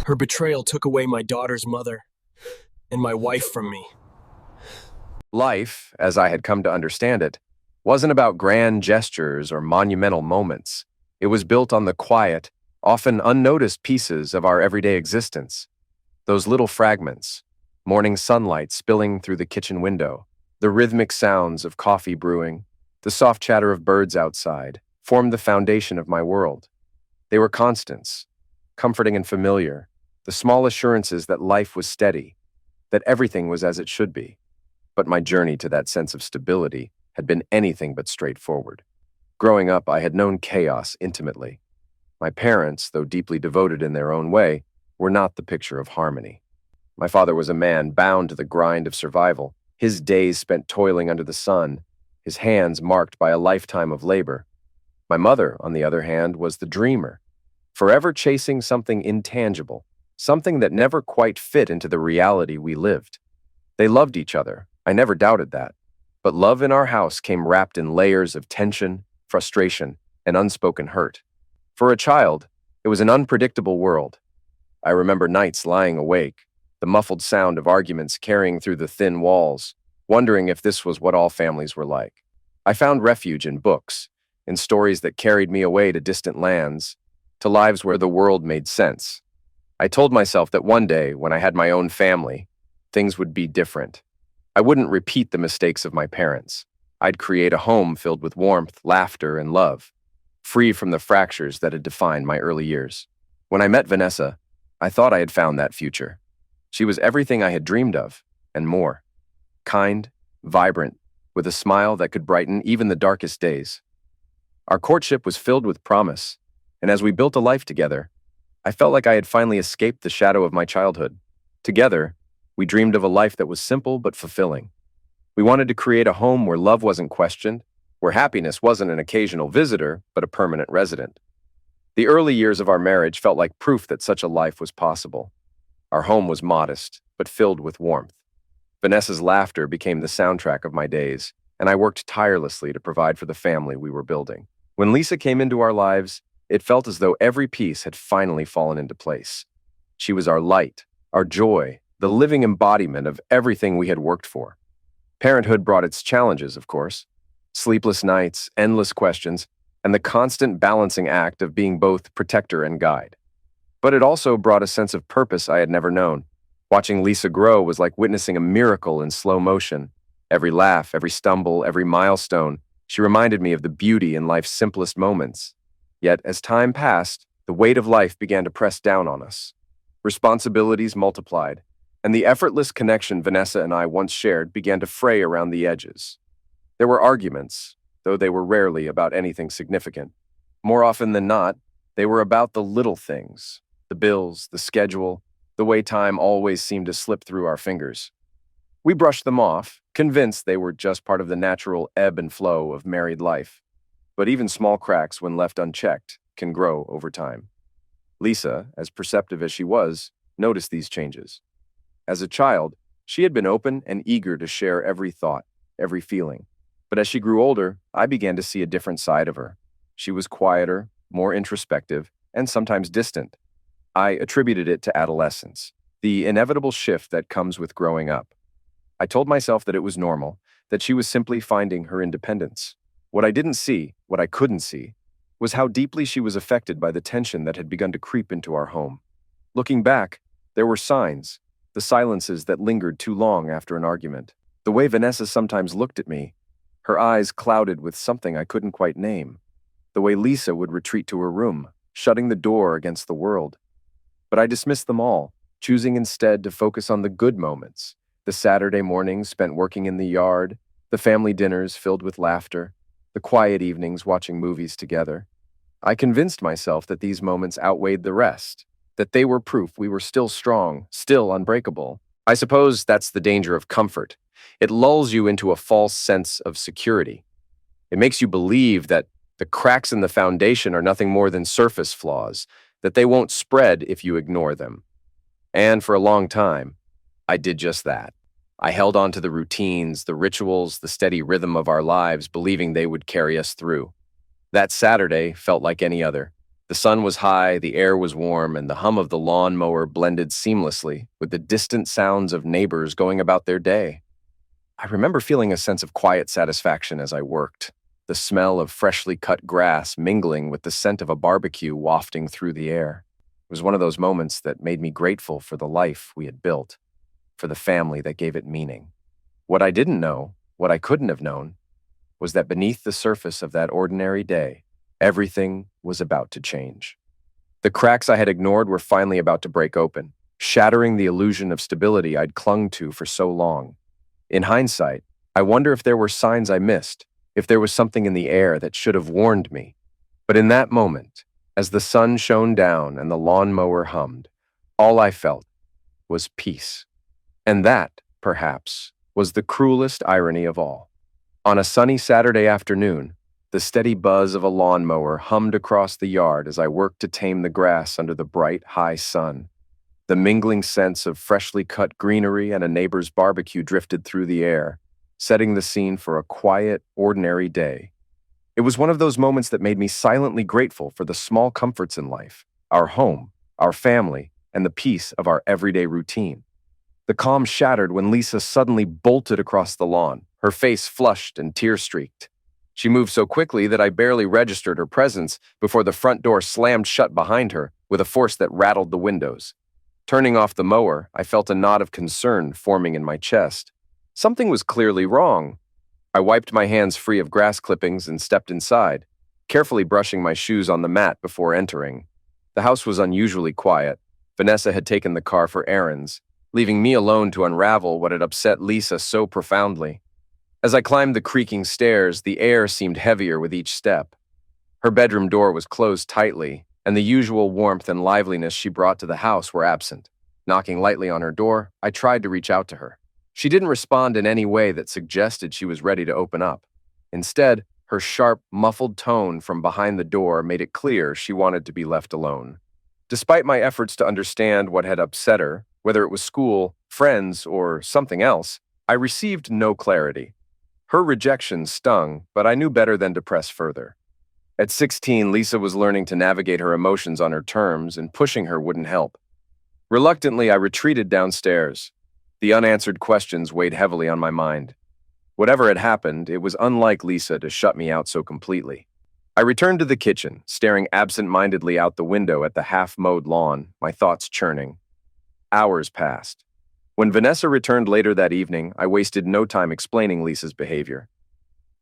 Her betrayal took away my daughter's mother and my wife from me. Life, as I had come to understand it, wasn't about grand gestures or monumental moments. It was built on the quiet, often unnoticed pieces of our everyday existence. Those little fragments, morning sunlight spilling through the kitchen window, the rhythmic sounds of coffee brewing, the soft chatter of birds outside, formed the foundation of my world. They were constants, comforting and familiar, the small assurances that life was steady, that everything was as it should be. But my journey to that sense of stability had been anything but straightforward. Growing up, I had known chaos intimately. My parents, though deeply devoted in their own way, were not the picture of harmony. My father was a man bound to the grind of survival, his days spent toiling under the sun, his hands marked by a lifetime of labor. My mother, on the other hand, was the dreamer, forever chasing something intangible, something that never quite fit into the reality we lived. They loved each other, I never doubted that, but love in our house came wrapped in layers of tension, frustration, and unspoken hurt. For a child, it was an unpredictable world. I remember nights lying awake, the muffled sound of arguments carrying through the thin walls, wondering if this was what all families were like. I found refuge in books, in stories that carried me away to distant lands, to lives where the world made sense. I told myself that one day, when I had my own family, things would be different. I wouldn't repeat the mistakes of my parents. I'd create a home filled with warmth, laughter, and love, free from the fractures that had defined my early years. When I met Vanessa, I thought I had found that future. She was everything I had dreamed of, and more. Kind, vibrant, with a smile that could brighten even the darkest days. Our courtship was filled with promise, and as we built a life together, I felt like I had finally escaped the shadow of my childhood. Together, we dreamed of a life that was simple but fulfilling. We wanted to create a home where love wasn't questioned, where happiness wasn't an occasional visitor, but a permanent resident. The early years of our marriage felt like proof that such a life was possible. Our home was modest, but filled with warmth. Vanessa's laughter became the soundtrack of my days, and I worked tirelessly to provide for the family we were building. When Lisa came into our lives, it felt as though every piece had finally fallen into place. She was our light, our joy, the living embodiment of everything we had worked for. Parenthood brought its challenges, of course. Sleepless nights, endless questions, and the constant balancing act of being both protector and guide. But it also brought a sense of purpose I had never known. Watching Lisa grow was like witnessing a miracle in slow motion. Every laugh, every stumble, every milestone, she reminded me of the beauty in life's simplest moments. Yet, as time passed, the weight of life began to press down on us. Responsibilities multiplied, and the effortless connection Vanessa and I once shared began to fray around the edges. There were arguments, though they were rarely about anything significant. More often than not, they were about the little things, the bills, the schedule, the way time always seemed to slip through our fingers. We brushed them off, convinced they were just part of the natural ebb and flow of married life. But even small cracks, when left unchecked, can grow over time. Lisa, as perceptive as she was, noticed these changes. As a child, she had been open and eager to share every thought, every feeling. But as she grew older, I began to see a different side of her. She was quieter, more introspective, and sometimes distant. I attributed it to adolescence, the inevitable shift that comes with growing up. I told myself that it was normal, that she was simply finding her independence. What I didn't see, what I couldn't see, was how deeply she was affected by the tension that had begun to creep into our home. Looking back, there were signs, the silences that lingered too long after an argument. The way Vanessa sometimes looked at me, her eyes clouded with something I couldn't quite name. The way Lisa would retreat to her room, shutting the door against the world. But I dismissed them all, choosing instead to focus on the good moments, the Saturday mornings spent working in the yard, the family dinners filled with laughter, the quiet evenings watching movies together. I convinced myself that these moments outweighed the rest, that they were proof we were still strong, still unbreakable. I suppose that's the danger of comfort. It lulls you into a false sense of security. It makes you believe that the cracks in the foundation are nothing more than surface flaws, that they won't spread if you ignore them. And for a long time, I did just that. I held on to the routines, the rituals, the steady rhythm of our lives, believing they would carry us through. That Saturday felt like any other. The sun was high, the air was warm, and the hum of the lawnmower blended seamlessly with the distant sounds of neighbors going about their day. I remember feeling a sense of quiet satisfaction as I worked, the smell of freshly cut grass mingling with the scent of a barbecue wafting through the air. It was one of those moments that made me grateful for the life we had built, for the family that gave it meaning. What I didn't know, what I couldn't have known, was that beneath the surface of that ordinary day, everything was about to change. The cracks I had ignored were finally about to break open, shattering the illusion of stability I'd clung to for so long. In hindsight, I wonder if there were signs I missed, if there was something in the air that should have warned me. But in that moment, as the sun shone down and the lawnmower hummed, all I felt was peace. And that, perhaps, was the cruelest irony of all. On a sunny Saturday afternoon, the steady buzz of a lawnmower hummed across the yard as I worked to tame the grass under the bright, high sun. The mingling scents of freshly cut greenery and a neighbor's barbecue drifted through the air, setting the scene for a quiet, ordinary day. It was one of those moments that made me silently grateful for the small comforts in life, our home, our family, and the peace of our everyday routine. The calm shattered when Lisa suddenly bolted across the lawn, her face flushed and tear-streaked. She moved so quickly that I barely registered her presence before the front door slammed shut behind her with a force that rattled the windows. Turning off the mower, I felt a knot of concern forming in my chest. Something was clearly wrong. I wiped my hands free of grass clippings and stepped inside, carefully brushing my shoes on the mat before entering. The house was unusually quiet. Vanessa had taken the car for errands, leaving me alone to unravel what had upset Lisa so profoundly. As I climbed the creaking stairs, the air seemed heavier with each step. Her bedroom door was closed tightly, and the usual warmth and liveliness she brought to the house were absent. Knocking lightly on her door, I tried to reach out to her. She didn't respond in any way that suggested she was ready to open up. Instead, her sharp, muffled tone from behind the door made it clear she wanted to be left alone. Despite my efforts to understand what had upset her, whether it was school, friends, or something else, I received no clarity. Her rejection stung, but I knew better than to press further. At 16, Lisa was learning to navigate her emotions on her terms, and pushing her wouldn't help. Reluctantly, I retreated downstairs. The unanswered questions weighed heavily on my mind. Whatever had happened, it was unlike Lisa to shut me out so completely. I returned to the kitchen, staring absent-mindedly out the window at the half-mowed lawn, my thoughts churning. Hours passed. When Vanessa returned later that evening, I wasted no time explaining Lisa's behavior.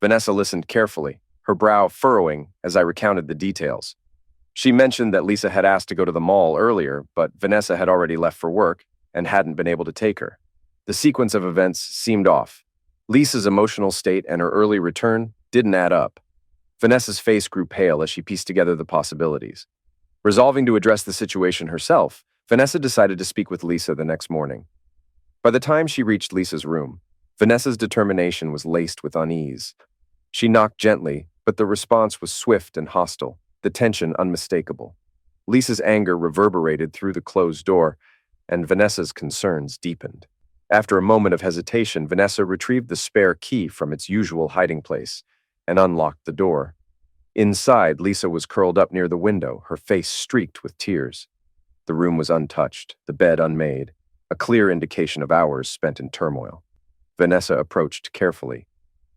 Vanessa listened carefully, her brow furrowing as I recounted the details. She mentioned that Lisa had asked to go to the mall earlier, but Vanessa had already left for work and hadn't been able to take her. The sequence of events seemed off. Lisa's emotional state and her early return didn't add up. Vanessa's face grew pale as she pieced together the possibilities. Resolving to address the situation herself, Vanessa decided to speak with Lisa the next morning. By the time she reached Lisa's room, Vanessa's determination was laced with unease. She knocked gently, but the response was swift and hostile, the tension unmistakable. Lisa's anger reverberated through the closed door, and Vanessa's concerns deepened. After a moment of hesitation, Vanessa retrieved the spare key from its usual hiding place and unlocked the door. Inside, Lisa was curled up near the window, her face streaked with tears. The room was untouched, the bed unmade, a clear indication of hours spent in turmoil. Vanessa approached carefully,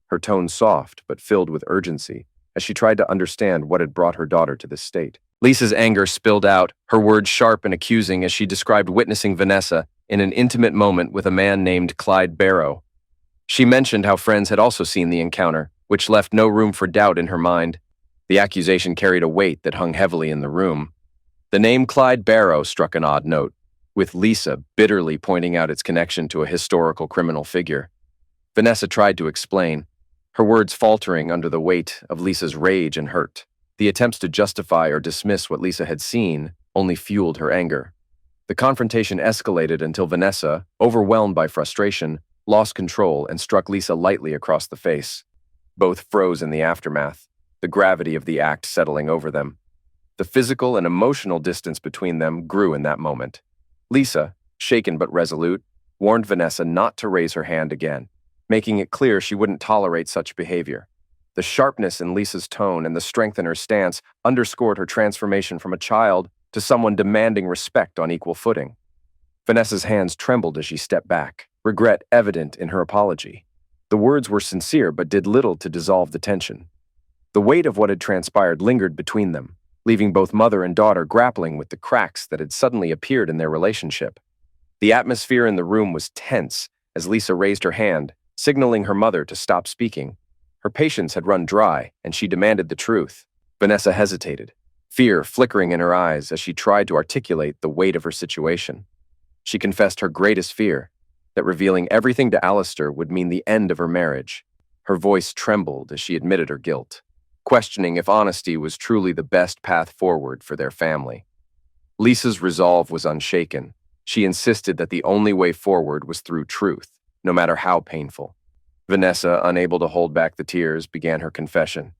her tone soft but filled with urgency, as she tried to understand what had brought her daughter to this state. Lisa's anger spilled out, her words sharp and accusing as she described witnessing Vanessa in an intimate moment with a man named Clyde Barrow. She mentioned how friends had also seen the encounter, which left no room for doubt in her mind. The accusation carried a weight that hung heavily in the room. The name Clyde Barrow struck an odd note, with Lisa bitterly pointing out its connection to a historical criminal figure. Vanessa tried to explain, her words faltering under the weight of Lisa's rage and hurt. The attempts to justify or dismiss what Lisa had seen only fueled her anger. The confrontation escalated until Vanessa, overwhelmed by frustration, lost control and struck Lisa lightly across the face. Both froze in the aftermath, the gravity of the act settling over them. The physical and emotional distance between them grew in that moment. Lisa, shaken but resolute, warned Vanessa not to raise her hand again, making it clear she wouldn't tolerate such behavior. The sharpness in Lisa's tone and the strength in her stance underscored her transformation from a child to someone demanding respect on equal footing. Vanessa's hands trembled as she stepped back, regret evident in her apology. The words were sincere but did little to dissolve the tension. The weight of what had transpired lingered between them, leaving both mother and daughter grappling with the cracks that had suddenly appeared in their relationship. The atmosphere in the room was tense as Lisa raised her hand, signaling her mother to stop speaking. Her patience had run dry, and she demanded the truth. Vanessa hesitated, fear flickering in her eyes as she tried to articulate the weight of her situation. She confessed her greatest fear, that revealing everything to Alistair would mean the end of her marriage. Her voice trembled as she admitted her guilt, questioning if honesty was truly the best path forward for their family. Lisa's resolve was unshaken. She insisted that the only way forward was through truth, no matter how painful. Vanessa, unable to hold back the tears, began her confession.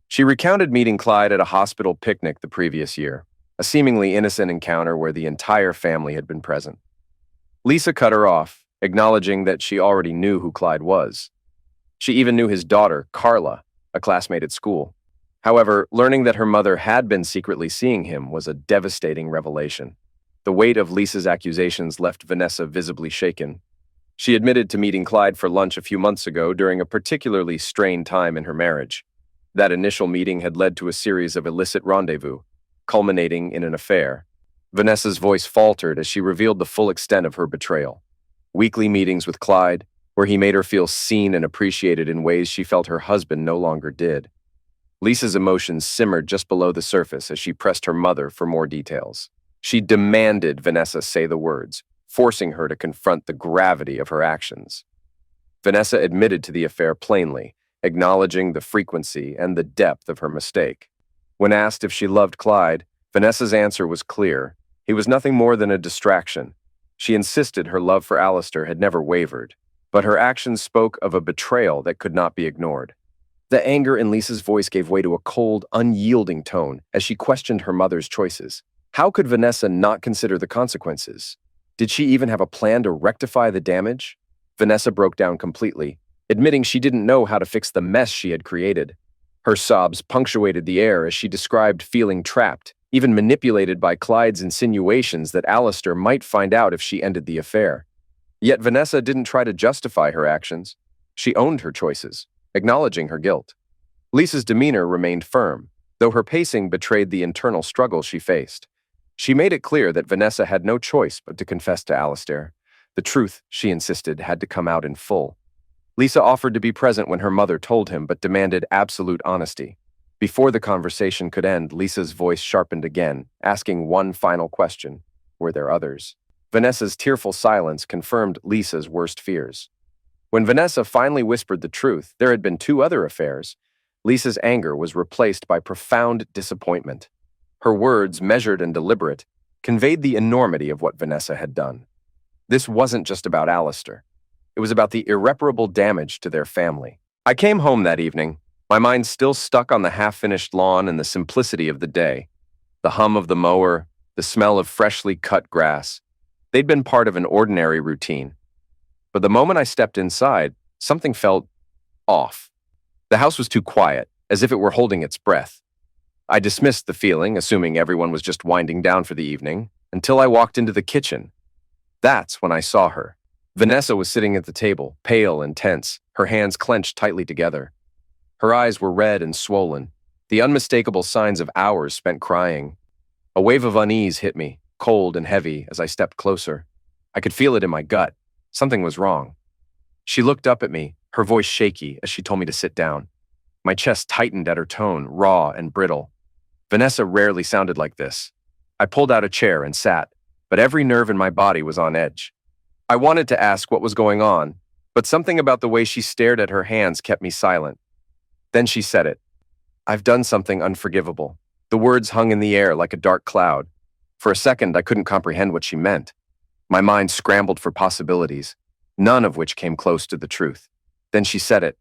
She recounted meeting Clyde at a hospital picnic the previous year, a seemingly innocent encounter where the entire family had been present. Lisa cut her off, acknowledging that she already knew who Clyde was. She even knew his daughter, Carla, a classmate at school. However, learning that her mother had been secretly seeing him was a devastating revelation. The weight of Lisa's accusations left Vanessa visibly shaken. She admitted to meeting Clyde for lunch a few months ago during a particularly strained time in her marriage. That initial meeting had led to a series of illicit rendezvous, culminating in an affair. Vanessa's voice faltered as she revealed the full extent of her betrayal. Weekly meetings with Clyde, where he made her feel seen and appreciated in ways she felt her husband no longer did. Lisa's emotions simmered just below the surface as she pressed her mother for more details. She demanded Vanessa say the words, forcing her to confront the gravity of her actions. Vanessa admitted to the affair plainly, acknowledging the frequency and the depth of her mistake. When asked if she loved Clyde, Vanessa's answer was clear. He was nothing more than a distraction. She insisted her love for Alistair had never wavered, but her actions spoke of a betrayal that could not be ignored. The anger in Lisa's voice gave way to a cold, unyielding tone as she questioned her mother's choices. How could Vanessa not consider the consequences? Did she even have a plan to rectify the damage? Vanessa broke down completely, admitting she didn't know how to fix the mess she had created. Her sobs punctuated the air as she described feeling trapped, even manipulated by Clyde's insinuations that Alistair might find out if she ended the affair. Yet Vanessa didn't try to justify her actions. She owned her choices, acknowledging her guilt. Lisa's demeanor remained firm, though her pacing betrayed the internal struggle she faced. She made it clear that Vanessa had no choice but to confess to Alistair. The truth, she insisted, had to come out in full. Lisa offered to be present when her mother told him, but demanded absolute honesty. Before the conversation could end, Lisa's voice sharpened again, asking one final question. Were there others? Vanessa's tearful silence confirmed Lisa's worst fears. When Vanessa finally whispered the truth, there had been 2 other affairs. Lisa's anger was replaced by profound disappointment. Her words, measured and deliberate, conveyed the enormity of what Vanessa had done. This wasn't just about Alistair. It was about the irreparable damage to their family. I came home that evening, my mind still stuck on the half-finished lawn and the simplicity of the day. The hum of the mower, the smell of freshly cut grass. They'd been part of an ordinary routine. But the moment I stepped inside, something felt off. The house was too quiet, as if it were holding its breath. I dismissed the feeling, assuming everyone was just winding down for the evening, until I walked into the kitchen. That's when I saw her. Vanessa was sitting at the table, pale and tense, her hands clenched tightly together. Her eyes were red and swollen, the unmistakable signs of hours spent crying. A wave of unease hit me, cold and heavy, as I stepped closer. I could feel it in my gut. Something was wrong. She looked up at me, her voice shaky as she told me to sit down. My chest tightened at her tone, raw and brittle. Vanessa rarely sounded like this. I pulled out a chair and sat, but every nerve in my body was on edge. I wanted to ask what was going on, but something about the way she stared at her hands kept me silent. Then she said it. I've done something unforgivable. The words hung in the air like a dark cloud. For a second, I couldn't comprehend what she meant. My mind scrambled for possibilities, none of which came close to the truth. Then she said it.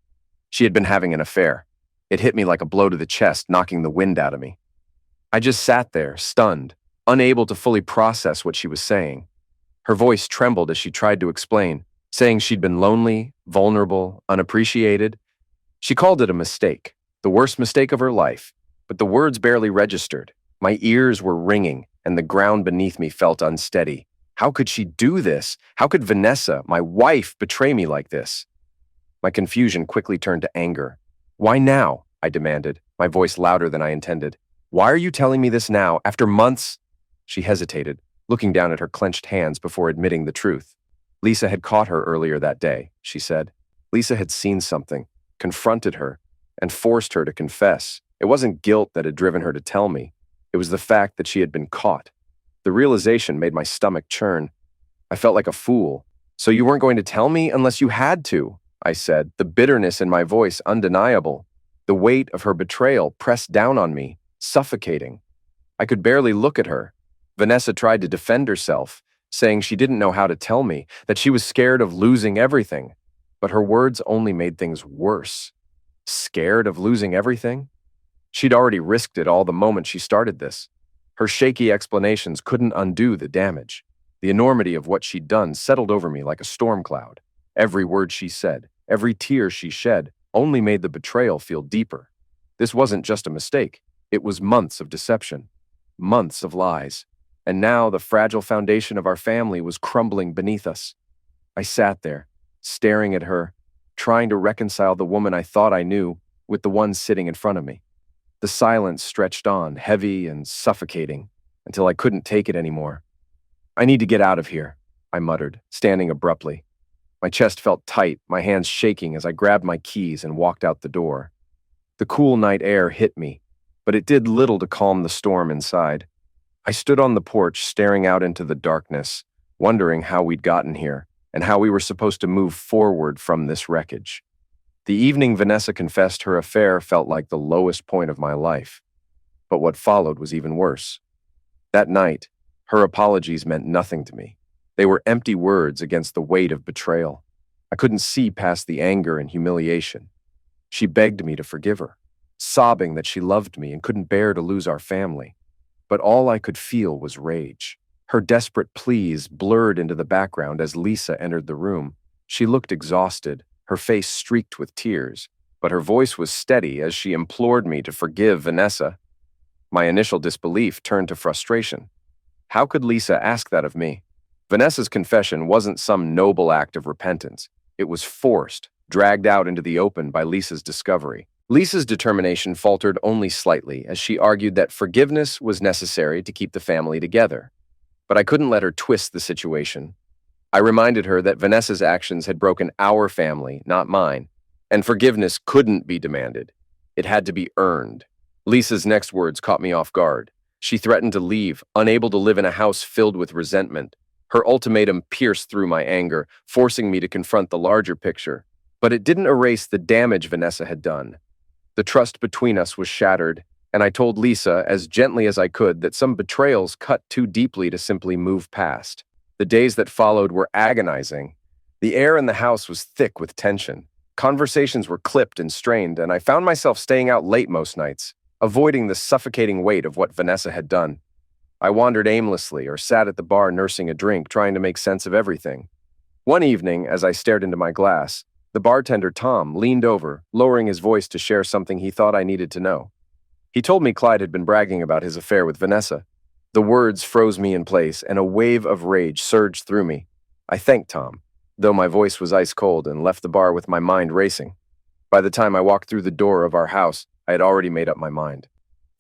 She had been having an affair. It hit me like a blow to the chest, knocking the wind out of me. I just sat there, stunned, unable to fully process what she was saying. Her voice trembled as she tried to explain, saying she'd been lonely, vulnerable, unappreciated. She called it a mistake. The worst mistake of her life. But the words barely registered. My ears were ringing, and the ground beneath me felt unsteady. How could she do this? How could Vanessa, my wife, betray me like this? My confusion quickly turned to anger. Why now? I demanded, my voice louder than I intended. Why are you telling me this now, after months? She hesitated, looking down at her clenched hands before admitting the truth. Lisa had caught her earlier that day, she said. Lisa had seen something, confronted her, and forced her to confess. It wasn't guilt that had driven her to tell me. It was the fact that she had been caught. The realization made my stomach churn. I felt like a fool. So you weren't going to tell me unless you had to, I said, the bitterness in my voice undeniable. The weight of her betrayal pressed down on me, suffocating. I could barely look at her. Vanessa tried to defend herself, saying she didn't know how to tell me, that she was scared of losing everything. But her words only made things worse. Scared of losing everything? She'd already risked it all the moment she started this. Her shaky explanations couldn't undo the damage. The enormity of what she'd done settled over me like a storm cloud. Every word she said, every tear she shed, only made the betrayal feel deeper. This wasn't just a mistake. It was months of deception, months of lies. And now the fragile foundation of our family was crumbling beneath us. I sat there, staring at her, trying to reconcile the woman I thought I knew with the one sitting in front of me. The silence stretched on, heavy and suffocating, until I couldn't take it anymore. I need to get out of here, I muttered, standing abruptly. My chest felt tight, my hands shaking as I grabbed my keys and walked out the door. The cool night air hit me, but it did little to calm the storm inside. I stood on the porch staring out into the darkness, wondering how we'd gotten here and how we were supposed to move forward from this wreckage. The evening Vanessa confessed her affair felt like the lowest point of my life. But what followed was even worse. That night, her apologies meant nothing to me. They were empty words against the weight of betrayal. I couldn't see past the anger and humiliation. She begged me to forgive her, sobbing that she loved me and couldn't bear to lose our family. But all I could feel was rage. Her desperate pleas blurred into the background as Lisa entered the room. She looked exhausted, her face streaked with tears, but her voice was steady as she implored me to forgive Vanessa. My initial disbelief turned to frustration. How could Lisa ask that of me? Vanessa's confession wasn't some noble act of repentance. It was forced, dragged out into the open by Lisa's discovery. Lisa's determination faltered only slightly as she argued that forgiveness was necessary to keep the family together. But I couldn't let her twist the situation. I reminded her that Vanessa's actions had broken our family, not mine, and forgiveness couldn't be demanded. It had to be earned. Lisa's next words caught me off guard. She threatened to leave, unable to live in a house filled with resentment. Her ultimatum pierced through my anger, forcing me to confront the larger picture. But it didn't erase the damage Vanessa had done. The trust between us was shattered, and I told Lisa, as gently as I could, that some betrayals cut too deeply to simply move past. The days that followed were agonizing. The air in the house was thick with tension. Conversations were clipped and strained, and I found myself staying out late most nights, avoiding the suffocating weight of what Vanessa had done. I wandered aimlessly or sat at the bar nursing a drink, trying to make sense of everything. One evening, as I stared into my glass, the bartender, Tom, leaned over, lowering his voice to share something he thought I needed to know. He told me Clyde had been bragging about his affair with Vanessa. The words froze me in place, and a wave of rage surged through me. I thanked Tom, though my voice was ice cold, and left the bar with my mind racing. By the time I walked through the door of our house, I had already made up my mind.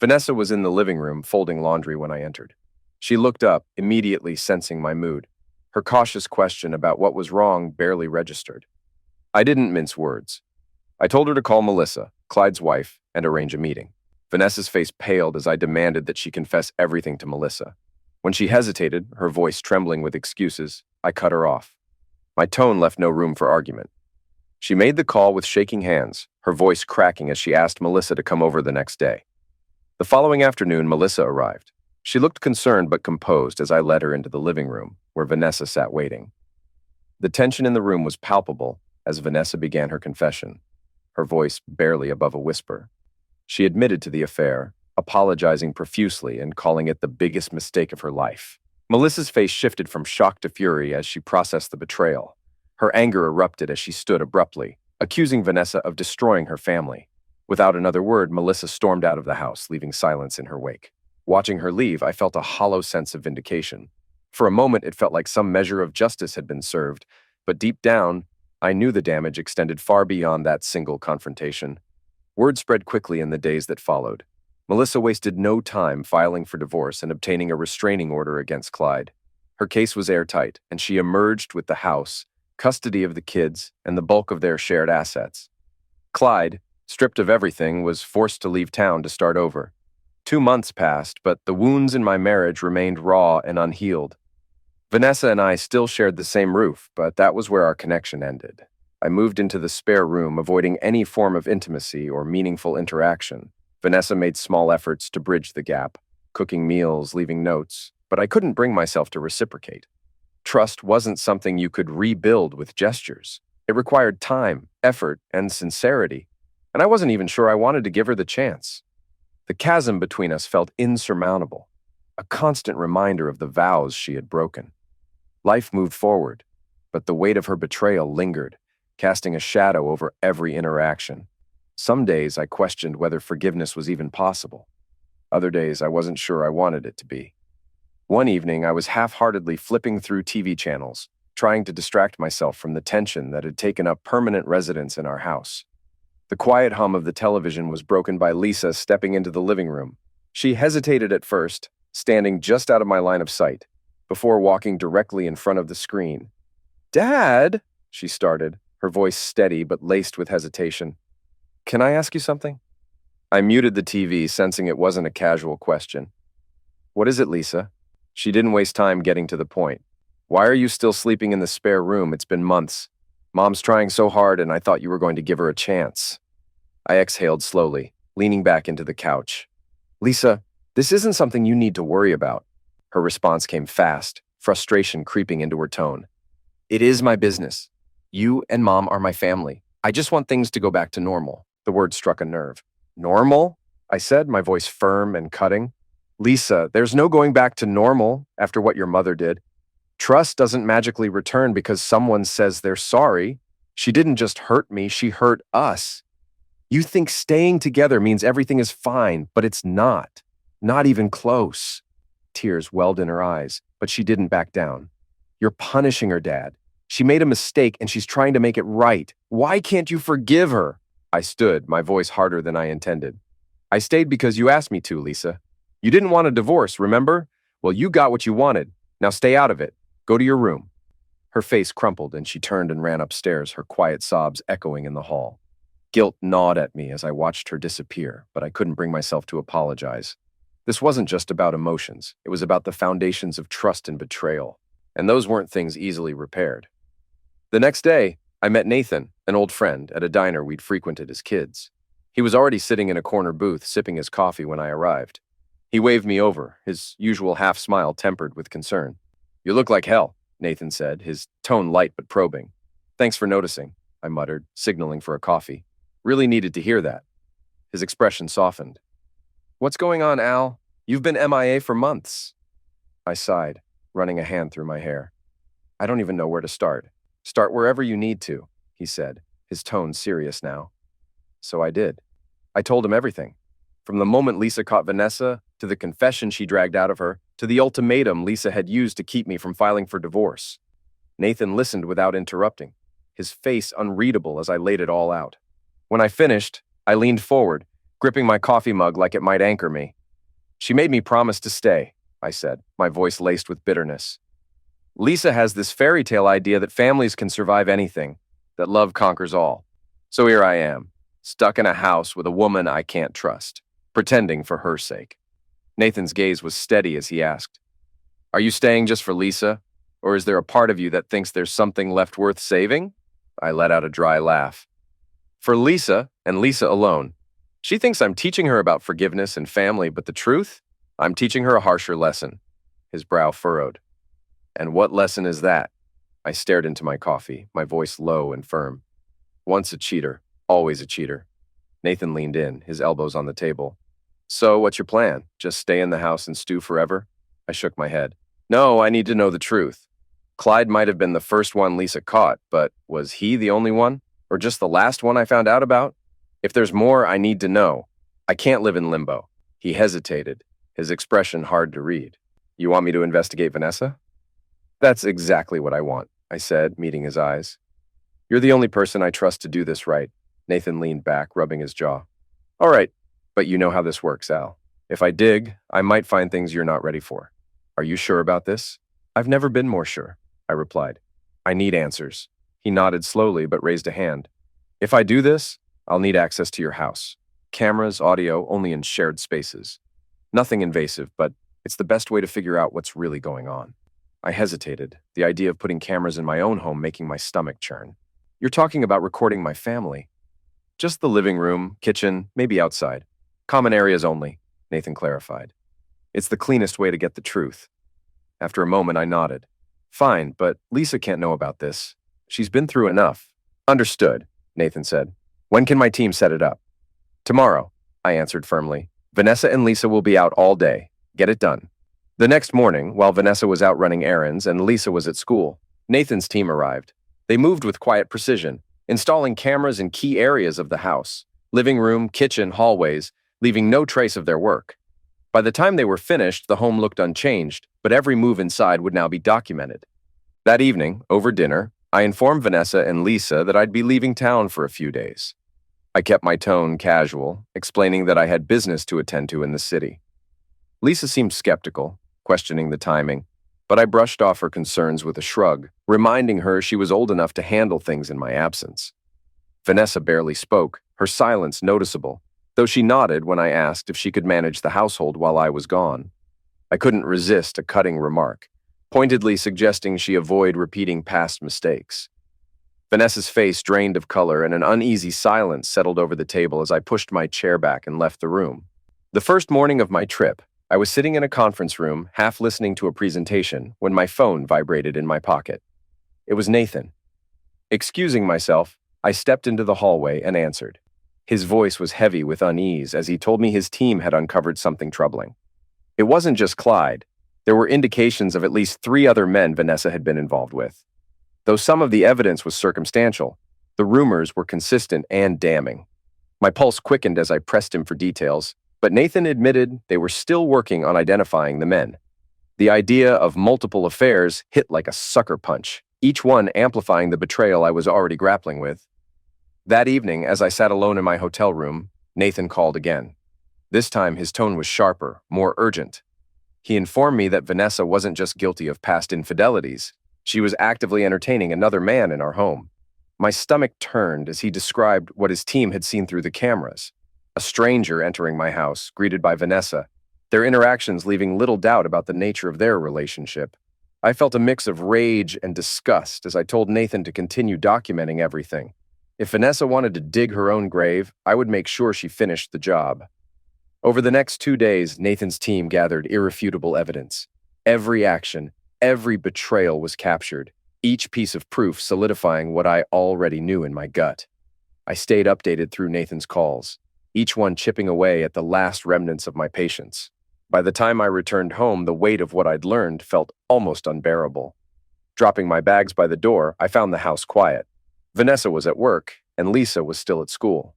Vanessa was in the living room folding laundry when I entered. She looked up, immediately sensing my mood. Her cautious question about what was wrong barely registered. I didn't mince words. I told her to call Melissa, Clyde's wife, and arrange a meeting. Vanessa's face paled as I demanded that she confess everything to Melissa. When she hesitated, her voice trembling with excuses, I cut her off. My tone left no room for argument. She made the call with shaking hands, her voice cracking as she asked Melissa to come over the next day. The following afternoon, Melissa arrived. She looked concerned but composed as I led her into the living room, where Vanessa sat waiting. The tension in the room was palpable as Vanessa began her confession, her voice barely above a whisper. She admitted to the affair, apologizing profusely and calling it the biggest mistake of her life. Melissa's face shifted from shock to fury as she processed the betrayal. Her anger erupted as she stood abruptly, accusing Vanessa of destroying her family. Without another word, Melissa stormed out of the house, leaving silence in her wake. Watching her leave, I felt a hollow sense of vindication. For a moment, it felt like some measure of justice had been served, but deep down, I knew the damage extended far beyond that single confrontation. Word spread quickly in the days that followed. Melissa wasted no time filing for divorce and obtaining a restraining order against Clyde. Her case was airtight, and she emerged with the house, custody of the kids, and the bulk of their shared assets. Clyde, stripped of everything, was forced to leave town to start over. 2 months passed, but the wounds in my marriage remained raw and unhealed. Vanessa and I still shared the same roof, but that was where our connection ended. I moved into the spare room, avoiding any form of intimacy or meaningful interaction. Vanessa made small efforts to bridge the gap, cooking meals, leaving notes, but I couldn't bring myself to reciprocate. Trust wasn't something you could rebuild with gestures. It required time, effort, and sincerity, and I wasn't even sure I wanted to give her the chance. The chasm between us felt insurmountable, a constant reminder of the vows she had broken. Life moved forward, but the weight of her betrayal lingered, casting a shadow over every interaction. Some days I questioned whether forgiveness was even possible. Other days I wasn't sure I wanted it to be. One evening I was half-heartedly flipping through TV channels, trying to distract myself from the tension that had taken up permanent residence in our house. The quiet hum of the television was broken by Lisa stepping into the living room. She hesitated at first, standing just out of my line of sight, before walking directly in front of the screen. "Dad," she started, her voice steady but laced with hesitation. "Can I ask you something?" I muted the TV, sensing it wasn't a casual question. "What is it, Lisa?" She didn't waste time getting to the point. "Why are you still sleeping in the spare room? It's been months. Mom's trying so hard, and I thought you were going to give her a chance." I exhaled slowly, leaning back into the couch. "Lisa, this isn't something you need to worry about." Her response came fast, frustration creeping into her tone. "It is my business. You and Mom are my family. I just want things to go back to normal." The word struck a nerve. "Normal?" I said, my voice firm and cutting. "Lisa, there's no going back to normal after what your mother did. Trust doesn't magically return because someone says they're sorry. She didn't just hurt me, she hurt us. You think staying together means everything is fine, but it's not. Not even close." Tears welled in her eyes, but she didn't back down. "You're punishing her, Dad. She made a mistake and she's trying to make it right. Why can't you forgive her?" I stood, my voice harder than I intended. "I stayed because you asked me to, Lisa. You didn't want a divorce, remember? Well, you got what you wanted. Now stay out of it. Go to your room." Her face crumpled and she turned and ran upstairs, her quiet sobs echoing in the hall. Guilt gnawed at me as I watched her disappear, but I couldn't bring myself to apologize. This wasn't just about emotions. It was about the foundations of trust and betrayal, and those weren't things easily repaired. The next day, I met Nathan, an old friend, at a diner we'd frequented as kids. He was already sitting in a corner booth sipping his coffee when I arrived. He waved me over, his usual half-smile tempered with concern. "You look like hell," Nathan said, his tone light but probing. "Thanks for noticing," I muttered, signaling for a coffee. Really needed to hear that. His expression softened. "What's going on, Al? You've been MIA for months." I sighed, running a hand through my hair. "I don't even know where to start." "Start wherever you need to," he said, his tone serious now. So I did. I told him everything. From the moment Lisa caught Vanessa, to the confession she dragged out of her, to the ultimatum Lisa had used to keep me from filing for divorce. Nathan listened without interrupting, his face unreadable as I laid it all out. When I finished, I leaned forward, gripping my coffee mug like it might anchor me. "She made me promise to stay," I said, my voice laced with bitterness. "Lisa has this fairy tale idea that families can survive anything, that love conquers all. So here I am, stuck in a house with a woman I can't trust, pretending for her sake." Nathan's gaze was steady as he asked, "Are you staying just for Lisa, or is there a part of you that thinks there's something left worth saving?" I let out a dry laugh. "For Lisa, and Lisa alone. She thinks I'm teaching her about forgiveness and family, but the truth? I'm teaching her a harsher lesson." His brow furrowed. "And what lesson is that?" I stared into my coffee, my voice low and firm. "Once a cheater, always a cheater." Nathan leaned in, his elbows on the table. "So, what's your plan? Just stay in the house and stew forever?" I shook my head. "No, I need to know the truth. Clyde might have been the first one Lisa caught, but was he the only one? Or just the last one I found out about? If there's more I need to know, I can't live in limbo. He hesitated, his expression hard to read. You want me to investigate Vanessa? That's exactly what I want, I said, meeting his eyes. You're the only person I trust to do this right. Nathan leaned back, rubbing his jaw. All right, but you know how this works, Al. If I dig, I might find things you're not ready for. Are you sure about this? I've never been more sure, I replied. I need answers. He nodded slowly but raised a hand. If I do this, I'll need access to your house. Cameras, audio, only in shared spaces. Nothing invasive, but it's the best way to figure out what's really going on. I hesitated, the idea of putting cameras in my own home making my stomach churn. You're talking about recording my family. Just the living room, kitchen, maybe outside. Common areas only, Nathan clarified. It's the cleanest way to get the truth. After a moment, I nodded. Fine, but Lisa can't know about this. She's been through enough. Understood, Nathan said. When can my team set it up? Tomorrow, I answered firmly. Vanessa and Lisa will be out all day. Get it done. The next morning, while Vanessa was out running errands and Lisa was at school, Nathan's team arrived. They moved with quiet precision, installing cameras in key areas of the house, living room, kitchen, hallways, leaving no trace of their work. By the time they were finished, the home looked unchanged, but every move inside would now be documented. That evening, over dinner, I informed Vanessa and Lisa that I'd be leaving town for a few days. I kept my tone casual, explaining that I had business to attend to in the city. Lisa seemed skeptical, questioning the timing, but I brushed off her concerns with a shrug, reminding her she was old enough to handle things in my absence. Vanessa barely spoke, her silence noticeable, though she nodded when I asked if she could manage the household while I was gone. I couldn't resist a cutting remark, pointedly suggesting she avoid repeating past mistakes. Vanessa's face drained of color and an uneasy silence settled over the table as I pushed my chair back and left the room. The first morning of my trip, I was sitting in a conference room, half listening to a presentation, when my phone vibrated in my pocket. It was Nathan. Excusing myself, I stepped into the hallway and answered. His voice was heavy with unease as he told me his team had uncovered something troubling. It wasn't just Clyde. There were indications of at least 3 other men Vanessa had been involved with. Though some of the evidence was circumstantial, the rumors were consistent and damning. My pulse quickened as I pressed him for details, but Nathan admitted they were still working on identifying the men. The idea of multiple affairs hit like a sucker punch, each one amplifying the betrayal I was already grappling with. That evening, as I sat alone in my hotel room, Nathan called again. This time, his tone was sharper, more urgent. He informed me that Vanessa wasn't just guilty of past infidelities. She was actively entertaining another man in our home. My stomach turned as he described what his team had seen through the cameras. A stranger entering my house, greeted by Vanessa, their interactions leaving little doubt about the nature of their relationship. I felt a mix of rage and disgust as I told Nathan to continue documenting everything. If Vanessa wanted to dig her own grave, I would make sure she finished the job. Over the next 2 days, Nathan's team gathered irrefutable evidence. Every action, every betrayal was captured, each piece of proof solidifying what I already knew in my gut. I stayed updated through Nathan's calls, each one chipping away at the last remnants of my patience. By the time I returned home, the weight of what I'd learned felt almost unbearable. Dropping my bags by the door, I found the house quiet. Vanessa was at work, and Lisa was still at school.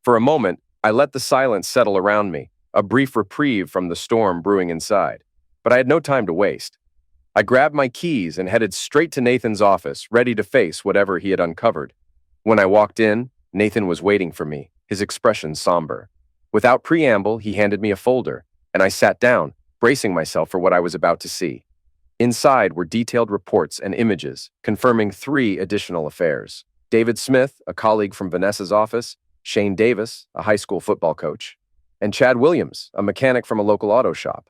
For a moment, I let the silence settle around me, a brief reprieve from the storm brewing inside. But I had no time to waste. I grabbed my keys and headed straight to Nathan's office, ready to face whatever he had uncovered. When I walked in, Nathan was waiting for me, his expression somber. Without preamble, he handed me a folder, and I sat down, bracing myself for what I was about to see. Inside were detailed reports and images, confirming 3 additional affairs. David Smith, a colleague from Vanessa's office, Shane Davis, a high school football coach, and Chad Williams, a mechanic from a local auto shop.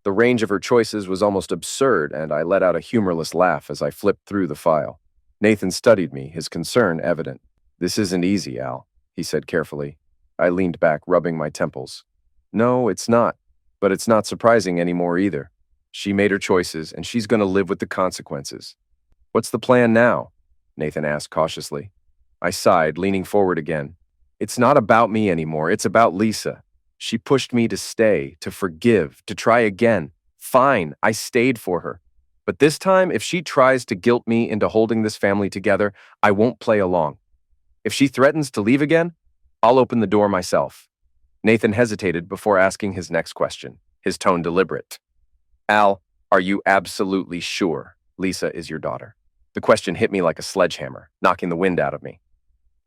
The range of her choices was almost absurd, and I let out a humorless laugh as I flipped through the file. Nathan studied me, his concern evident. "This isn't easy, Al," he said carefully. I leaned back, rubbing my temples. "No, it's not. But it's not surprising anymore either. She made her choices, and she's going to live with the consequences." "What's the plan now?" Nathan asked cautiously. I sighed, leaning forward again. "It's not about me anymore. It's about Lisa. She pushed me to stay, to forgive, to try again. Fine, I stayed for her. But this time, if she tries to guilt me into holding this family together, I won't play along. If she threatens to leave again, I'll open the door myself. Nathan hesitated before asking his next question, his tone deliberate. Al, are you absolutely sure Lisa is your daughter? The question hit me like a sledgehammer, knocking the wind out of me.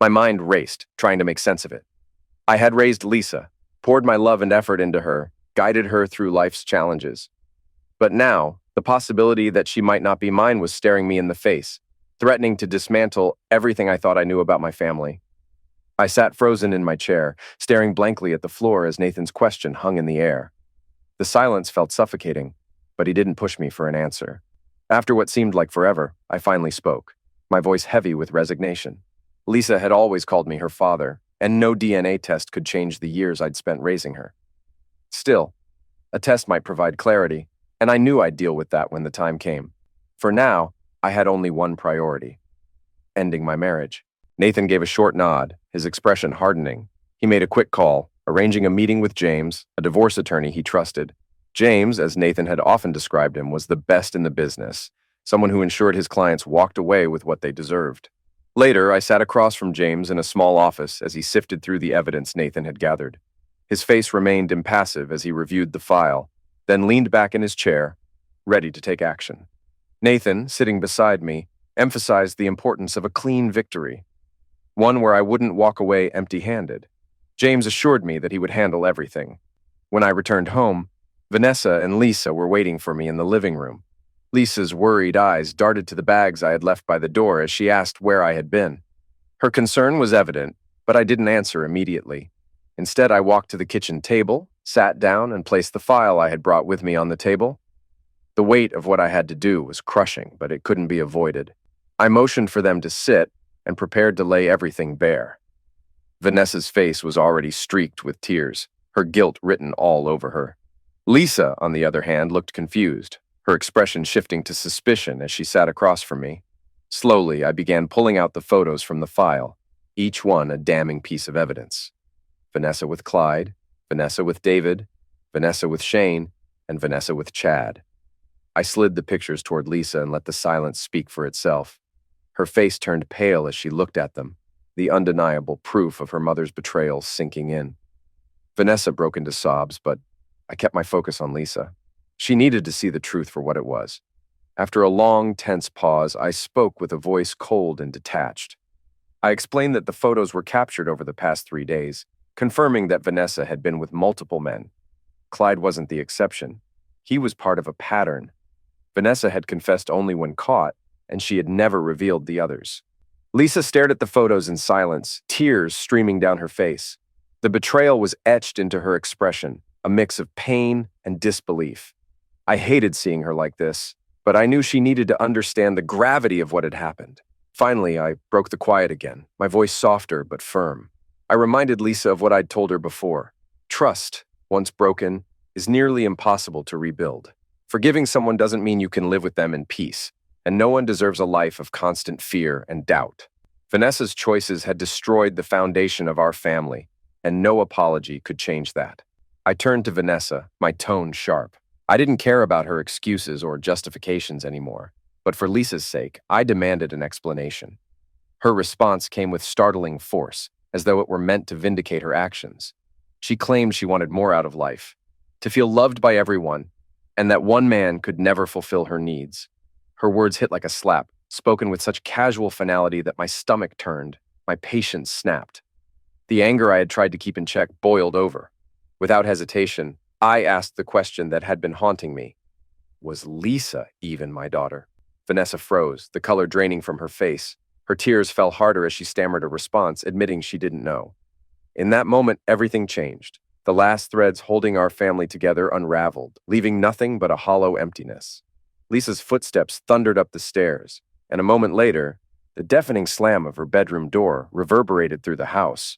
My mind raced, trying to make sense of it. I had raised Lisa, poured my love and effort into her, guided her through life's challenges. But now, the possibility that she might not be mine was staring me in the face, threatening to dismantle everything I thought I knew about my family. I sat frozen in my chair, staring blankly at the floor as Nathan's question hung in the air. The silence felt suffocating, but he didn't push me for an answer. After what seemed like forever, I finally spoke, my voice heavy with resignation. Lisa had always called me her father, and no DNA test could change the years I'd spent raising her. Still, a test might provide clarity, and I knew I'd deal with that when the time came. For now, I had only one priority: ending my marriage. Nathan gave a short nod, his expression hardening. He made a quick call, arranging a meeting with James, a divorce attorney he trusted. James, as Nathan had often described him, was the best in the business, someone who ensured his clients walked away with what they deserved. Later, I sat across from James in a small office as he sifted through the evidence Nathan had gathered. His face remained impassive as he reviewed the file, then leaned back in his chair, ready to take action. Nathan, sitting beside me, emphasized the importance of a clean victory, one where I wouldn't walk away empty-handed. James assured me that he would handle everything. When I returned home, Vanessa and Lisa were waiting for me in the living room. Lisa's worried eyes darted to the bags I had left by the door as she asked where I had been. Her concern was evident, but I didn't answer immediately. Instead, I walked to the kitchen table, sat down, and placed the file I had brought with me on the table. The weight of what I had to do was crushing, but it couldn't be avoided. I motioned for them to sit and prepared to lay everything bare. Vanessa's face was already streaked with tears, her guilt written all over her. Lisa, on the other hand, looked confused, her expression shifting to suspicion as she sat across from me. Slowly, I began pulling out the photos from the file, each one a damning piece of evidence. Vanessa with Clyde, Vanessa with David, Vanessa with Shane, and Vanessa with Chad. I slid the pictures toward Lisa and let the silence speak for itself. Her face turned pale as she looked at them, the undeniable proof of her mother's betrayal sinking in. Vanessa broke into sobs, but I kept my focus on Lisa. She needed to see the truth for what it was. After a long, tense pause, I spoke with a voice cold and detached. I explained that the photos were captured over the past 3 days, confirming that Vanessa had been with multiple men. Clyde wasn't the exception. He was part of a pattern. Vanessa had confessed only when caught, and she had never revealed the others. Lisa stared at the photos in silence, tears streaming down her face. The betrayal was etched into her expression, a mix of pain and disbelief. I hated seeing her like this, but I knew she needed to understand the gravity of what had happened. Finally, I broke the quiet again, my voice softer but firm. I reminded Lisa of what I'd told her before. Trust, once broken, is nearly impossible to rebuild. Forgiving someone doesn't mean you can live with them in peace, and no one deserves a life of constant fear and doubt. Vanessa's choices had destroyed the foundation of our family, and no apology could change that. I turned to Vanessa, my tone sharp. I didn't care about her excuses or justifications anymore, but for Lisa's sake, I demanded an explanation. Her response came with startling force, as though it were meant to vindicate her actions. She claimed she wanted more out of life, to feel loved by everyone, and that one man could never fulfill her needs. Her words hit like a slap, spoken with such casual finality that my stomach turned, my patience snapped. The anger I had tried to keep in check boiled over. Without hesitation, I asked the question that had been haunting me. Was Lisa even my daughter? Vanessa froze, the color draining from her face. Her tears fell harder as she stammered a response, admitting she didn't know. In that moment, everything changed. The last threads holding our family together unraveled, leaving nothing but a hollow emptiness. Lisa's footsteps thundered up the stairs, and a moment later, the deafening slam of her bedroom door reverberated through the house.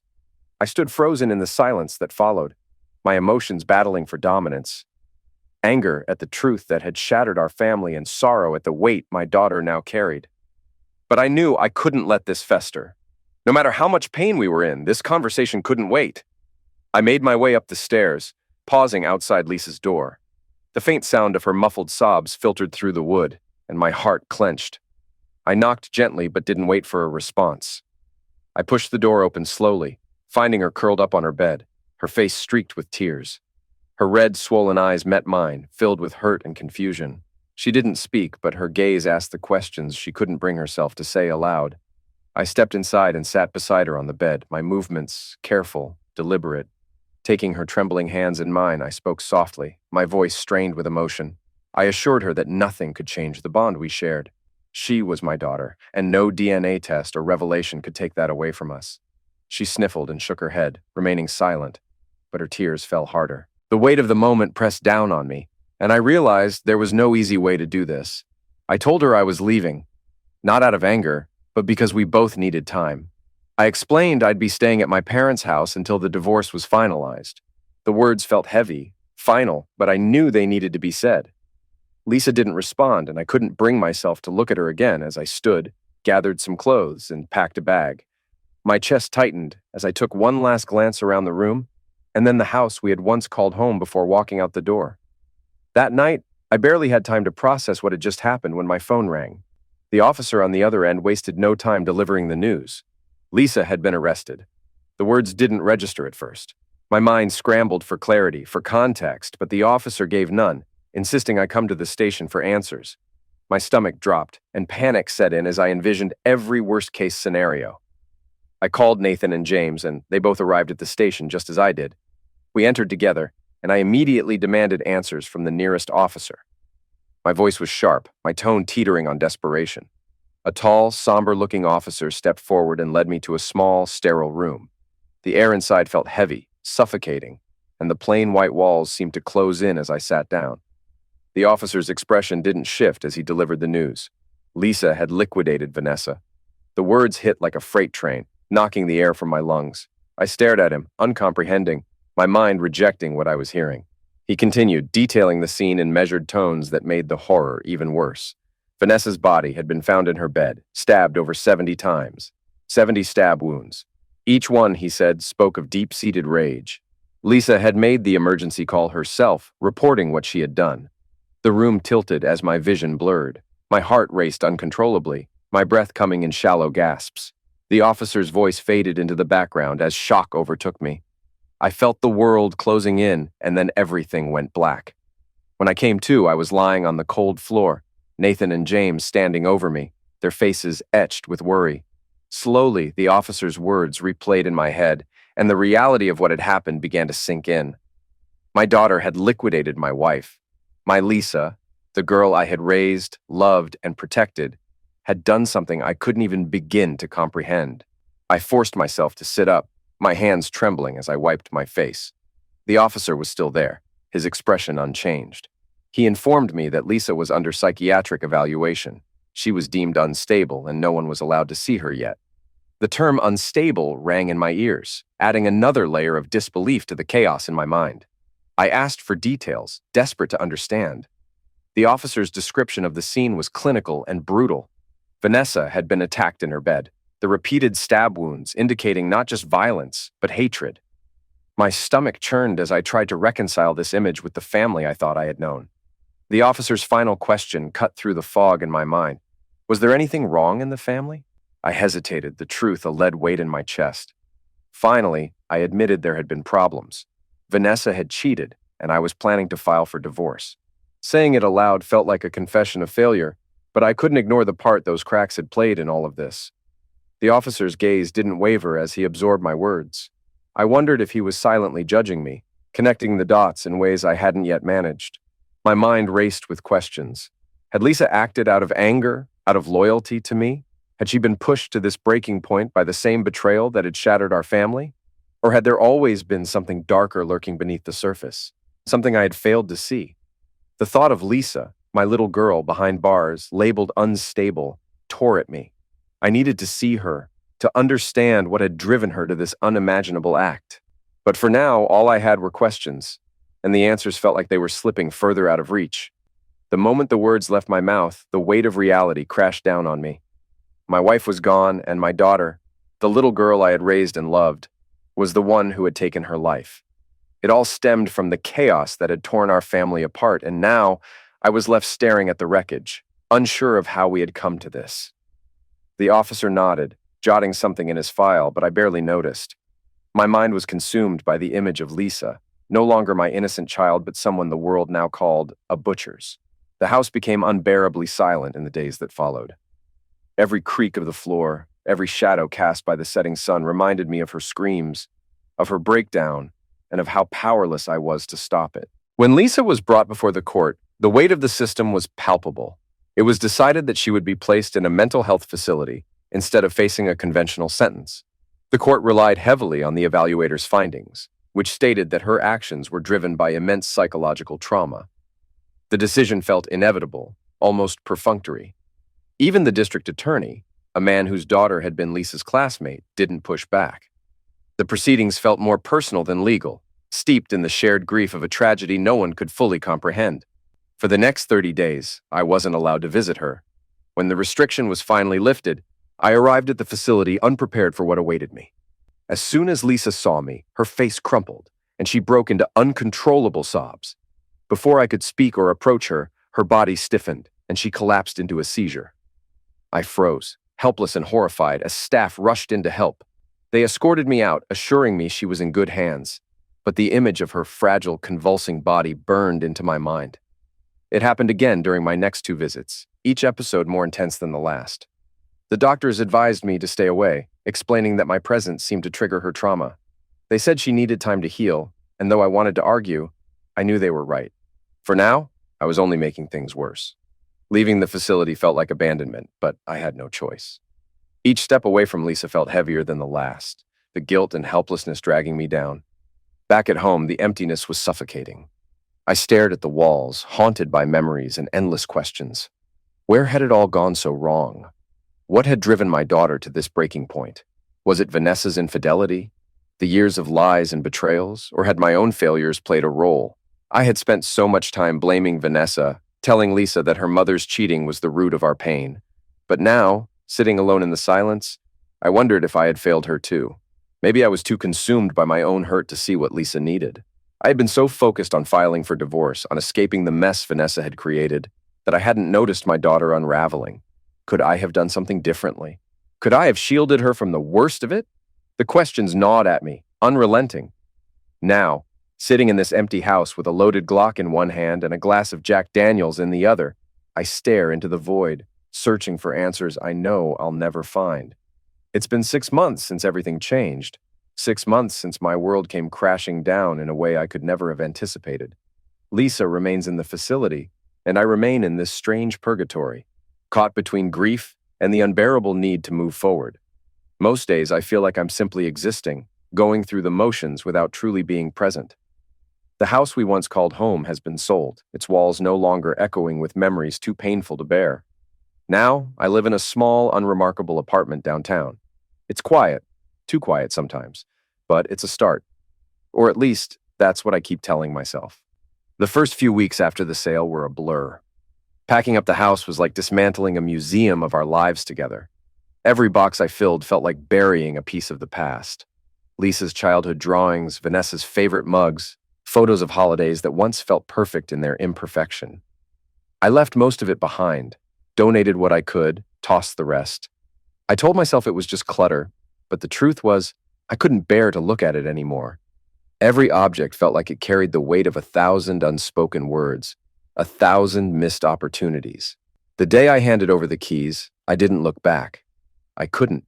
I stood frozen in the silence that followed, my emotions battling for dominance. Anger at the truth that had shattered our family and sorrow at the weight my daughter now carried. But I knew I couldn't let this fester. No matter how much pain we were in, this conversation couldn't wait. I made my way up the stairs, pausing outside Lisa's door. The faint sound of her muffled sobs filtered through the wood, and my heart clenched. I knocked gently but didn't wait for a response. I pushed the door open slowly, finding her curled up on her bed, her face streaked with tears. Her red, swollen eyes met mine, filled with hurt and confusion. She didn't speak, but her gaze asked the questions she couldn't bring herself to say aloud. I stepped inside and sat beside her on the bed, my movements careful, deliberate. Taking her trembling hands in mine, I spoke softly, my voice strained with emotion. I assured her that nothing could change the bond we shared. She was my daughter, and no DNA test or revelation could take that away from us. She sniffled and shook her head, remaining silent, but her tears fell harder. The weight of the moment pressed down on me, and I realized there was no easy way to do this. I told her I was leaving, not out of anger, but because we both needed time. I explained I'd be staying at my parents' house until the divorce was finalized. The words felt heavy, final, but I knew they needed to be said. Lisa didn't respond, and I couldn't bring myself to look at her again as I stood, gathered some clothes, and packed a bag. My chest tightened as I took one last glance around the room, and then the house we had once called home before walking out the door. That night, I barely had time to process what had just happened when my phone rang. The officer on the other end wasted no time delivering the news. Lisa had been arrested. The words didn't register at first. My mind scrambled for clarity, for context, but the officer gave none, insisting I come to the station for answers. My stomach dropped, and panic set in as I envisioned every worst-case scenario. I called Nathan and James, and they both arrived at the station just as I did. We entered together, and I immediately demanded answers from the nearest officer. My voice was sharp, my tone teetering on desperation. A tall, somber-looking officer stepped forward and led me to a small, sterile room. The air inside felt heavy, suffocating, and the plain white walls seemed to close in as I sat down. The officer's expression didn't shift as he delivered the news. Lisa had liquidated Vanessa. The words hit like a freight train, knocking the air from my lungs. I stared at him, uncomprehending, my mind rejecting what I was hearing. He continued, detailing the scene in measured tones that made the horror even worse. Vanessa's body had been found in her bed, stabbed over 70 times. 70 stab wounds. Each one, he said, spoke of deep-seated rage. Lisa had made the emergency call herself, reporting what she had done. The room tilted as my vision blurred. My heart raced uncontrollably, my breath coming in shallow gasps. The officer's voice faded into the background as shock overtook me. I felt the world closing in, and then everything went black. When I came to, I was lying on the cold floor, Nathan and James standing over me, their faces etched with worry. Slowly, the officer's words replayed in my head, and the reality of what had happened began to sink in. My daughter had liquidated my wife. My Lisa, the girl I had raised, loved, and protected, had done something I couldn't even begin to comprehend. I forced myself to sit up, my hands trembling as I wiped my face. The officer was still there, his expression unchanged. He informed me that Lisa was under psychiatric evaluation. She was deemed unstable, and no one was allowed to see her yet. The term unstable rang in my ears, adding another layer of disbelief to the chaos in my mind. I asked for details, desperate to understand. The officer's description of the scene was clinical and brutal. Vanessa had been attacked in her bed, the repeated stab wounds indicating not just violence, but hatred. My stomach churned as I tried to reconcile this image with the family I thought I had known. The officer's final question cut through the fog in my mind. Was there anything wrong in the family? I hesitated, the truth a lead weight in my chest. Finally, I admitted there had been problems. Vanessa had cheated, and I was planning to file for divorce. Saying it aloud felt like a confession of failure, but I couldn't ignore the part those cracks had played in all of this. The officer's gaze didn't waver as he absorbed my words. I wondered if he was silently judging me, connecting the dots in ways I hadn't yet managed. My mind raced with questions. Had Lisa acted out of anger, out of loyalty to me? Had she been pushed to this breaking point by the same betrayal that had shattered our family? Or had there always been something darker lurking beneath the surface? Something I had failed to see? The thought of Lisa, my little girl behind bars, labeled unstable, tore at me. I needed to see her, to understand what had driven her to this unimaginable act. But for now, all I had were questions, and the answers felt like they were slipping further out of reach. The moment the words left my mouth, the weight of reality crashed down on me. My wife was gone, and my daughter, the little girl I had raised and loved, was the one who had taken her life. It all stemmed from the chaos that had torn our family apart, and now I was left staring at the wreckage, unsure of how we had come to this. The officer nodded, jotting something in his file, but I barely noticed. My mind was consumed by the image of Lisa, no longer my innocent child, but someone the world now called a butcher's. The house became unbearably silent in the days that followed. Every creak of the floor, every shadow cast by the setting sun reminded me of her screams, of her breakdown, and of how powerless I was to stop it. When Lisa was brought before the court, the weight of the system was palpable. It was decided that she would be placed in a mental health facility instead of facing a conventional sentence. The court relied heavily on the evaluator's findings, which stated that her actions were driven by immense psychological trauma. The decision felt inevitable, almost perfunctory. Even the district attorney, a man whose daughter had been Lisa's classmate, didn't push back. The proceedings felt more personal than legal, steeped in the shared grief of a tragedy no one could fully comprehend. For the next 30 days, I wasn't allowed to visit her. When the restriction was finally lifted, I arrived at the facility unprepared for what awaited me. As soon as Lisa saw me, her face crumpled, and she broke into uncontrollable sobs. Before I could speak or approach her, her body stiffened, and she collapsed into a seizure. I froze, helpless and horrified, as staff rushed in to help. They escorted me out, assuring me she was in good hands, but the image of her fragile, convulsing body burned into my mind. It happened again during my next 2 visits, each episode more intense than the last. The doctors advised me to stay away, explaining that my presence seemed to trigger her trauma. They said she needed time to heal, and though I wanted to argue, I knew they were right. For now, I was only making things worse. Leaving the facility felt like abandonment, but I had no choice. Each step away from Lisa felt heavier than the last, the guilt and helplessness dragging me down. Back at home, the emptiness was suffocating. I stared at the walls, haunted by memories and endless questions. Where had it all gone so wrong? What had driven my daughter to this breaking point? Was it Vanessa's infidelity, the years of lies and betrayals, or had my own failures played a role? I had spent so much time blaming Vanessa, telling Lisa that her mother's cheating was the root of our pain. But now, sitting alone in the silence, I wondered if I had failed her too. Maybe I was too consumed by my own hurt to see what Lisa needed. I had been so focused on filing for divorce, on escaping the mess Vanessa had created, that I hadn't noticed my daughter unraveling. Could I have done something differently? Could I have shielded her from the worst of it? The questions gnawed at me, unrelenting. Now, sitting in this empty house with a loaded Glock in one hand and a glass of Jack Daniels in the other, I stare into the void, searching for answers I know I'll never find. It's been 6 months since everything changed. 6 months since my world came crashing down in a way I could never have anticipated. Lisa remains in the facility, and I remain in this strange purgatory, caught between grief and the unbearable need to move forward. Most days I feel like I'm simply existing, going through the motions without truly being present. The house we once called home has been sold, its walls no longer echoing with memories too painful to bear. Now, I live in a small, unremarkable apartment downtown. It's quiet, too quiet sometimes, but it's a start. Or at least, that's what I keep telling myself. The first few weeks after the sale were a blur. Packing up the house was like dismantling a museum of our lives together. Every box I filled felt like burying a piece of the past. Lisa's childhood drawings, Vanessa's favorite mugs, photos of holidays that once felt perfect in their imperfection. I left most of it behind, donated what I could, tossed the rest. I told myself it was just clutter, but the truth was, I couldn't bear to look at it anymore. Every object felt like it carried the weight of 1,000 unspoken words, 1,000 missed opportunities. The day I handed over the keys, I didn't look back. I couldn't.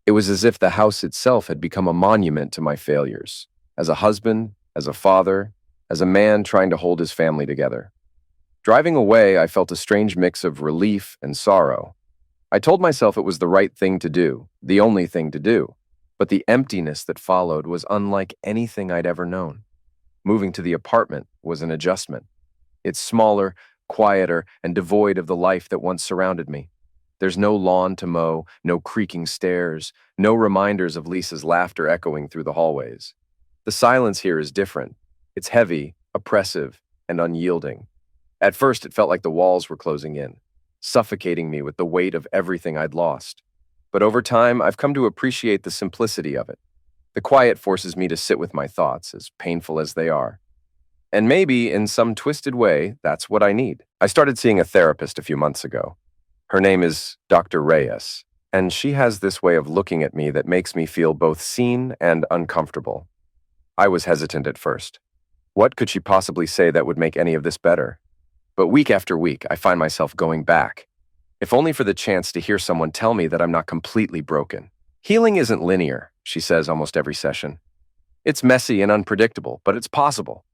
It was as if the house itself had become a monument to my failures, as a husband, as a father, as a man trying to hold his family together. Driving away, I felt a strange mix of relief and sorrow. I told myself it was the right thing to do, the only thing to do, but the emptiness that followed was unlike anything I'd ever known. Moving to the apartment was an adjustment. It's smaller, quieter, and devoid of the life that once surrounded me. There's no lawn to mow, no creaking stairs, no reminders of Lisa's laughter echoing through the hallways. The silence here is different. It's heavy, oppressive, and unyielding. At first, it felt like the walls were closing in, suffocating me with the weight of everything I'd lost. But over time, I've come to appreciate the simplicity of it. The quiet forces me to sit with my thoughts, as painful as they are. And maybe, in some twisted way, that's what I need. I started seeing a therapist a few months ago. Her name is Dr. Reyes. And she has this way of looking at me that makes me feel both seen and uncomfortable. I was hesitant at first. What could she possibly say that would make any of this better? But week after week, I find myself going back, if only for the chance to hear someone tell me that I'm not completely broken. Healing isn't linear, she says almost every session. It's messy and unpredictable, but it's possible.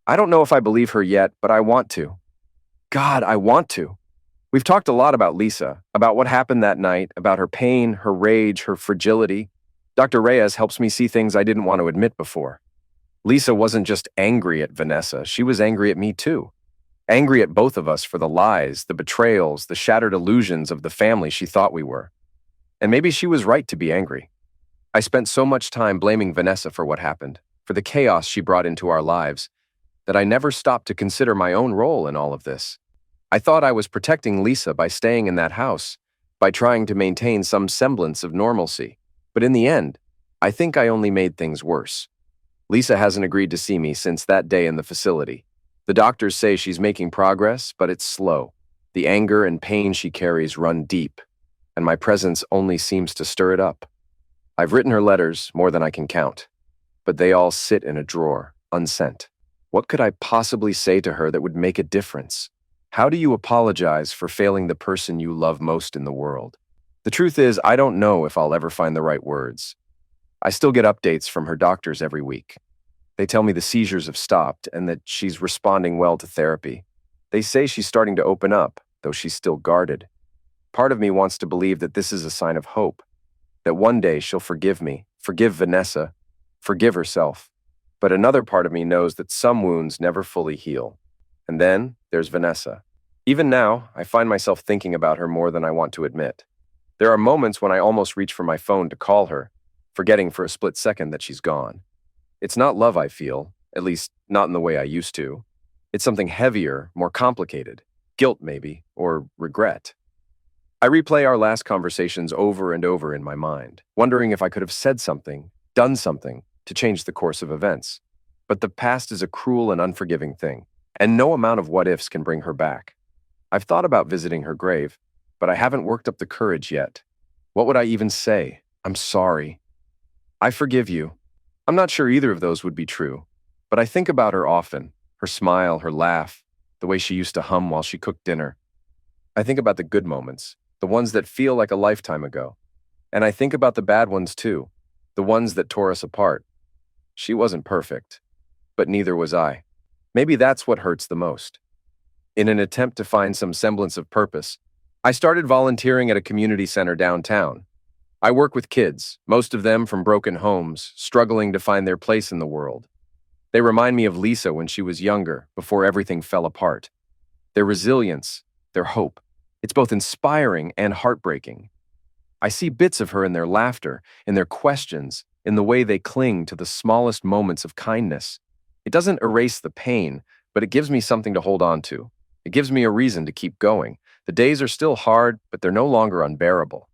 I don't know if I believe her yet, but I want to. God, I want to. We've talked a lot about Lisa, about what happened that night, about her pain, her rage, her fragility. Dr. Reyes helps me see things I didn't want to admit before. Lisa wasn't just angry at Vanessa, she was angry at me too. Angry at both of us for the lies, the betrayals, the shattered illusions of the family she thought we were. And maybe she was right to be angry. I spent so much time blaming Vanessa for what happened, for the chaos she brought into our lives, that I never stopped to consider my own role in all of this. I thought I was protecting Lisa by staying in that house, by trying to maintain some semblance of normalcy. But in the end, I think I only made things worse. Lisa hasn't agreed to see me since that day in the facility. The doctors say she's making progress, but it's slow. The anger and pain she carries run deep, and my presence only seems to stir it up. I've written her letters, more than I can count, but they all sit in a drawer, unsent. What could I possibly say to her that would make a difference? How do you apologize for failing the person you love most in the world? The truth is, I don't know if I'll ever find the right words. I still get updates from her doctors every week. They tell me the seizures have stopped and that she's responding well to therapy. They say she's starting to open up, though she's still guarded. Part of me wants to believe that this is a sign of hope, that one day she'll forgive me, forgive Vanessa, forgive herself. But another part of me knows that some wounds never fully heal. And then there's Vanessa. Even now, I find myself thinking about her more than I want to admit. There are moments when I almost reach for my phone to call her, forgetting for a split second that she's gone. It's not love I feel, at least not in the way I used to. It's something heavier, more complicated. Guilt, maybe, or regret. I replay our last conversations over and over in my mind, wondering if I could have said something, done something, to change the course of events. But the past is a cruel and unforgiving thing, and no amount of what-ifs can bring her back. I've thought about visiting her grave, but I haven't worked up the courage yet. What would I even say? I'm sorry. I forgive you. I'm not sure either of those would be true, but I think about her often, her smile, her laugh, the way she used to hum while she cooked dinner. I think about the good moments, the ones that feel like a lifetime ago. And I think about the bad ones too, the ones that tore us apart. She wasn't perfect, but neither was I. Maybe that's what hurts the most. In an attempt to find some semblance of purpose, I started volunteering at a community center downtown. I work with kids, most of them from broken homes, struggling to find their place in the world. They remind me of Lisa when she was younger, before everything fell apart. Their resilience, their hope. It's both inspiring and heartbreaking. I see bits of her in their laughter, in their questions, in the way they cling to the smallest moments of kindness. It doesn't erase the pain, but it gives me something to hold on to. It gives me a reason to keep going. The days are still hard, but they're no longer unbearable.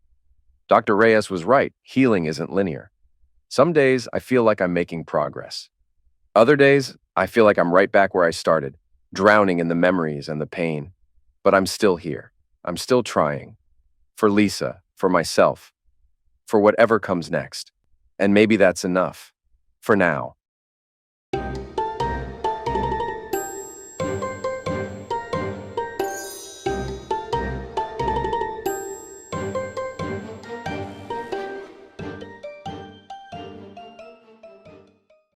Dr. Reyes was right, healing isn't linear. Some days I feel like I'm making progress. Other days I feel like I'm right back where I started, drowning in the memories and the pain. But I'm still here. I'm still trying. For Lisa, for myself, for whatever comes next. And maybe that's enough. For now.